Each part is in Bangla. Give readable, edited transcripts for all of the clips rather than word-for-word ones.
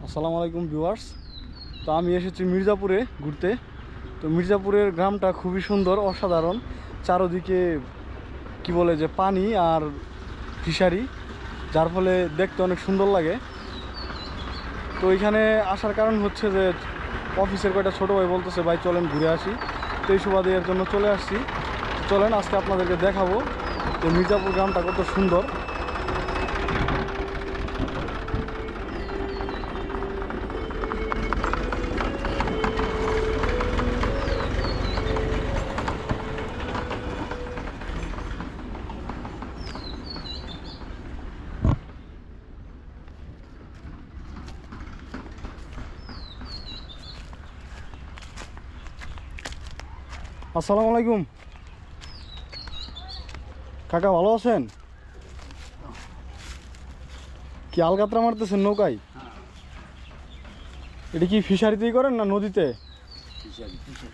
আসসালামু আলাইকুম ভিউয়ার্স। তো আমি এসেছি মির্জাপুরে ঘুরতে। তো মির্জাপুরের গ্রামটা খুবই সুন্দর, অসাধারণ। চারদিকে কি বলে যে পানি আর ফিশারি, যার ফলে দেখতে অনেক সুন্দর লাগে। তো এখানে আসার কারণ হচ্ছে যে অফিসের কয়টা ছোটো ভাই বলতেছে ভাই চলেন ঘুরে আসি। তো এই সুবাদে এর জন্য চলে আসছি। চলেন আজকে আপনাদেরকে দেখাবো যে মির্জাপুর গ্রামটা কত সুন্দর। আসসালামু আলাইকুম কাকা, ভালো আছেন? কি আলকাতরা মারতেছেন নৌকায়? এটা কি ফিশারিতেই করেন না নদীতে?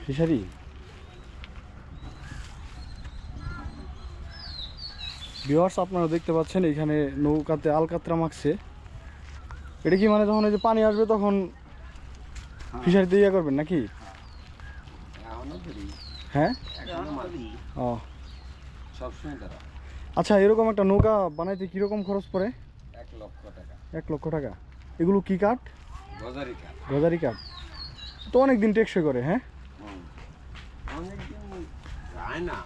ফিশারি। ভিউয়ার্স, আপনারা দেখতে পাচ্ছেন এখানে নৌকাতে আলকাতরা মাখছে। এটা কি মানে যখন এই যে পানি আসবে তখন ফিশারিতে ইয়ে করবেন নাকি? হ্যাঁ। ও আচ্ছা, এরকম একটা নৌকা বানাইতে কিরকম খরচ পড়ে? 1 লক্ষ টাকা। 1 লক্ষ টাকা। এগুলো কি কাঠ? গজারি কাঠ। গজারি কাঠ। তো অনেক দিন টেকসই করে। হ্যাঁ, অনেকদিন যায় না।